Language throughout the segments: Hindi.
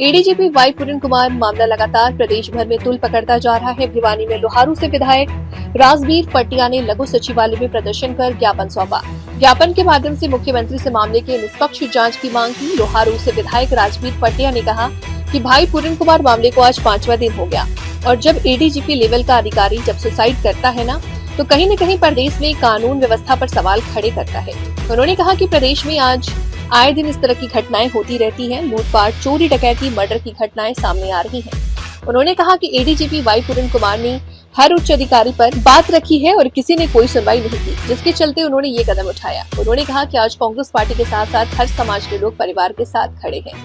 एडीजीपी वाई पूरन कुमार मामला लगातार प्रदेश भर में तूल पकड़ता जा रहा है। भिवानी में लोहारू से विधायक राजवीर फटिया ने लघु सचिवालय में प्रदर्शन कर ज्ञापन सौंपा। ज्ञापन के माध्यम से मुख्यमंत्री से मामले के निष्पक्ष जांच की मांग की। लोहारू से विधायक राजवीर फटिया ने कहा कि भाई पूरन कुमार मामले को आज 5वां दिन हो गया और जब एडीजीपी लेवल का अधिकारी जब सुसाइड करता है ना, तो कहीं न कहीं प्रदेश में कानून व्यवस्था पर सवाल खड़े करता है। उन्होंने कहा कि प्रदेश में आज आए दिन इस तरह की घटनाएं होती रहती हैं। लूटपाट, चोरी, डकैती, मर्डर की घटनाएं सामने आ रही हैं। उन्होंने कहा कि एडीजीपी वाई पूरन कुमार ने हर उच्च अधिकारी पर बात रखी है और किसी ने कोई सुनवाई नहीं की, जिसके चलते उन्होंने ये कदम उठाया। उन्होंने कहा कि आज कांग्रेस पार्टी के साथ साथ हर समाज के लोग परिवार के साथ खड़े हैं।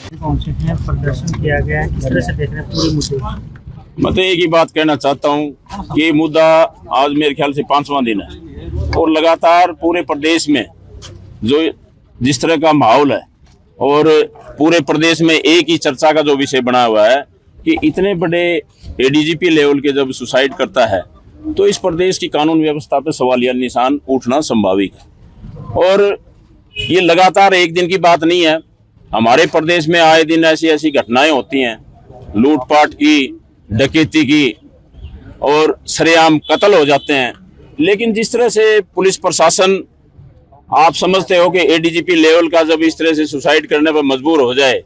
प्रदर्शन किया गया है, किस तरह से देख रहे हैं पूरे मुद्दे? मैं तो एक ही बात कहना चाहता हूँ कि ये मुद्दा आज मेरे ख्याल से 5वां दिन है और लगातार पूरे प्रदेश में जो जिस तरह का माहौल है और पूरे प्रदेश में एक ही चर्चा का जो विषय बना हुआ है कि इतने बड़े एडीजीपी लेवल के जब सुसाइड करता है तो इस प्रदेश की कानून व्यवस्था पर सवालिया निशान उठना संभाविक है। और ये लगातार एक दिन की बात नहीं है। हमारे प्रदेश में आए दिन ऐसी ऐसी घटनाएं होती हैं, लूटपाट की, डकैती की और सरेआम कत्ल हो जाते हैं। लेकिन जिस तरह से पुलिस प्रशासन, आप समझते हो कि एडीजीपी लेवल का जब इस तरह से सुसाइड करने पर मजबूर हो जाए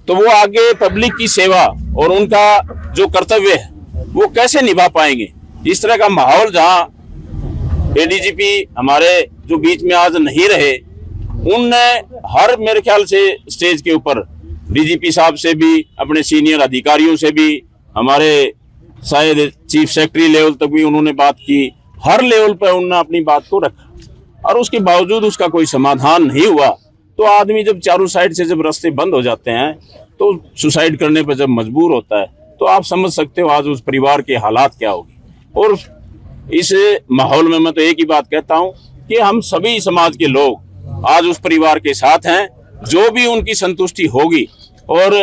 तो वो आगे पब्लिक की सेवा और उनका जो कर्तव्य है वो कैसे निभा पाएंगे। इस तरह का माहौल जहां एडीजीपी हमारे जो बीच में आज नहीं रहे, उनने हर मेरे ख्याल से स्टेज के ऊपर डीजीपी साहब से भी, अपने सीनियर अधिकारियों से भी, हमारे शायद चीफ सेक्रेटरी लेवल तक भी उन्होंने बात की। हर लेवल पर उन्होंने अपनी बात को रखा और उसके बावजूद उसका कोई समाधान नहीं हुआ। तो आदमी जब चारों साइड से जब रास्ते बंद हो जाते हैं तो सुसाइड करने पर जब मजबूर होता है तो आप समझ सकते हो आज उस परिवार के हालात क्या होगी। और इस माहौल में मैं तो एक ही बात कहता हूं कि हम सभी समाज के लोग आज उस परिवार के साथ हैं, जो भी उनकी संतुष्टि होगी। और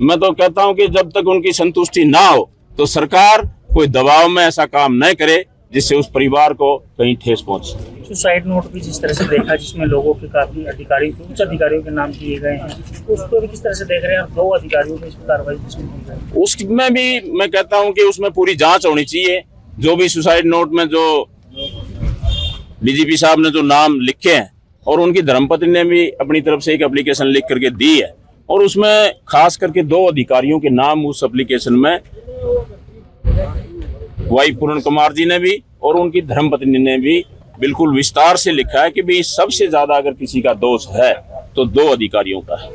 मैं तो कहता हूं कि जब तक उनकी संतुष्टि ना हो तो सरकार कोई दबाव में ऐसा काम न करे जिससे उस परिवार को कहीं ठेस पहुंचे। सुसाइड नोट भी जिस तरह से देखा, जिसमें लोगों के काफी अधिकारी, उच्च अधिकारियों के नाम दिए गए हैं, उसको भी किस तरह से देख रहे हैं? 2 अधिकारियों की कार्रवाई जिसमें की गई, उसमें भी मैं कहता हूं कि उसमें पूरी जांच होनी चाहिए। जो भी सुसाइड नोट में जो डीजीपी साहब ने जो नाम लिखे हैं और उनकी धर्मपत्नी ने भी अपनी तरफ से एक एप्लीकेशन लिख करके दी है और उसमें खास करके 2 अधिकारियों के नाम उस एप्लीकेशन में वाई पूरन कुमार जी ने भी और उनकी धर्मपत्नी ने भी बिल्कुल विस्तार से लिखा है कि भाई सबसे ज्यादा अगर किसी का दोष है तो 2 अधिकारियों का है।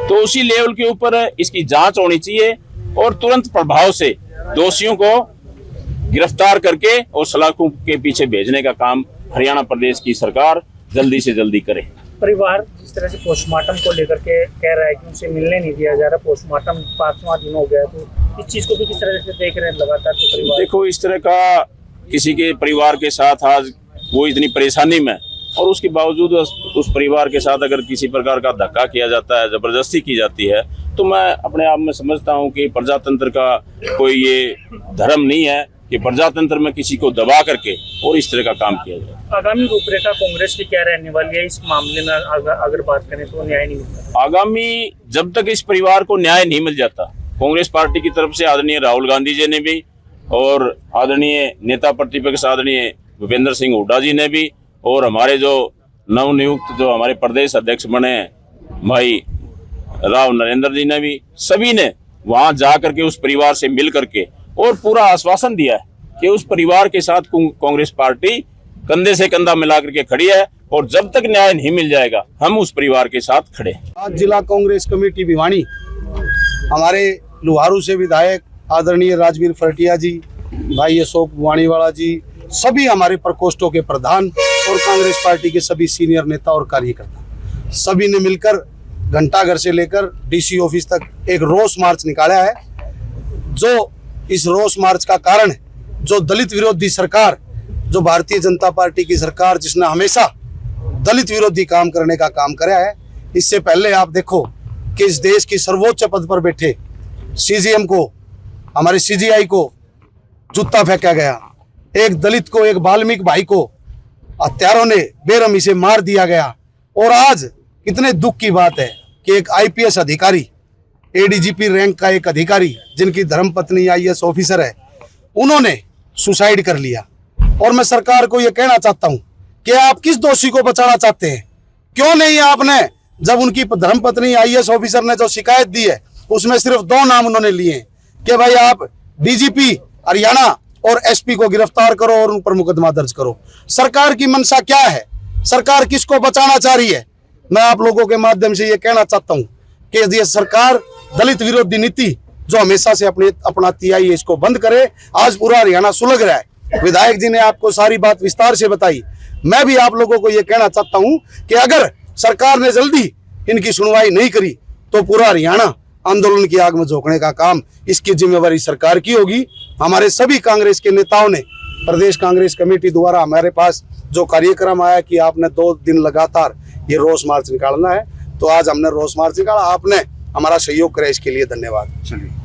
तो उसी लेवल के ऊपर इसकी जांच होनी चाहिए और तुरंत प्रभाव से दोषियों को गिरफ्तार करके और सलाखों के पीछे भेजने का काम हरियाणा प्रदेश की सरकार जल्दी से जल्दी करे। परिवार जिस तरह से पोस्टमार्टम को लेकर के कह रहा है कि उनसे मिलने नहीं दिया जा रहा, पोस्टमार्टम 5वां दिन हो गया, तो इस चीज को भी किस तरह से देख रहे हैं लगातार? तो परिवार देखो, इस तरह का किसी के परिवार के साथ आज वो इतनी परेशानी में और उसके बावजूद उस परिवार के साथ अगर किसी प्रकार का धक्का किया जाता है, जबरदस्ती की जाती है, तो मैं अपने आप में समझता हूं कि प्रजातंत्र का कोई ये धर्म नहीं है कि प्रजातंत्र में किसी को दबा करके और इस तरह का काम किया जाए। आगामी रूपरेखा कांग्रेस की क्या रहने वाली है इस मामले में? अगर बात करें तो न्याय नहीं मिलता आगामी, जब तक इस परिवार को न्याय नहीं मिल जाता, कांग्रेस पार्टी की तरफ से आदरणीय राहुल गांधी जी ने भी और आदरणीय नेता प्रतिपक्ष आदरणीय भूपेंद्र सिंह हुड्डा जी ने भी और हमारे जो नवनियुक्त जो हमारे प्रदेश अध्यक्ष बने भाई राव नरेंद्र जी ने भी, सभी ने वहां जा करके उस परिवार से मिल करके और पूरा आश्वासन दिया है कि उस परिवार के साथ कांग्रेस पार्टी कंधे से कंधा मिला करके खड़ी है और जब तक न्याय नहीं मिल जाएगा हम उस परिवार के साथ खड़े हैं। आज जिला कांग्रेस कमेटी भिवानी, हमारे लोहारू से विधायक आदरणीय राजवीर फटिया जी, भाई अशोक वाणीवाला जी, सभी हमारे प्रकोष्ठों के प्रधान और कांग्रेस पार्टी के सभी सीनियर नेता और कार्यकर्ता, सभी ने मिलकर घंटाघर से लेकर डीसी ऑफिस तक एक रोष मार्च निकाला है। जो इस रोष मार्च का कारण है, जो दलित विरोधी सरकार, जो भारतीय जनता पार्टी की सरकार जिसने हमेशा दलित विरोधी काम करने का काम करा है। इससे पहले आप देखो कि इस देश की सर्वोच्च पद पर बैठे सीजीएम को, हमारे सीजीआई को जूता फेंका गया, एक दलित को, एक वाल्मीकि भाई को हत्यारों ने बेरहमी से मार दिया गया। और आज कितने दुख की बात है कि एक आईपीएस अधिकारी एडीजीपी रैंक का एक अधिकारी जिनकी धर्मपत्नी आईएएस ऑफिसर है, उन्होंने सुसाइड कर लिया। और मैं सरकार को यह कहना चाहता हूं कि आप किस दोषी को बचाना चाहते हैं? क्यों नहीं आपने, जब उनकी धर्मपत्नी आईएएस ऑफिसर ने जो शिकायत दी है उसमें सिर्फ 2 नाम उन्होंने लिए हैं कि भाई आप डीजीपी हरियाणा और एसपी को गिरफ्तार करो और उन पर मुकदमा दर्ज करो। सरकार की मंशा क्या है? सरकार किसको बचाना चाह रही है? मैं आप लोगों के माध्यम से ये कहना चाहता हूं कि ये सरकार दलित विरोधी नीति जो हमेशा से अपनाती आई है, इसको बंद करे। आज पूरा हरियाणा सुलग रहा है। विधायक जी ने आपको सारी बात विस्तार से बताई। मैं भी आप लोगों को ये कहना चाहता हूं कि अगर सरकार ने जल्दी इनकी सुनवाई नहीं करी तो पूरा हरियाणा आंदोलन की आग में झोंकने का काम, इसकी जिम्मेवारी सरकार की होगी। हमारे सभी कांग्रेस के नेताओं ने प्रदेश कांग्रेस कमेटी द्वारा हमारे पास जो कार्यक्रम आया कि आपने 2 दिन लगातार ये रोष मार्च निकालना है, तो आज हमने रोष मार्च निकाला। आपने हमारा सहयोग करा, इसके लिए धन्यवाद।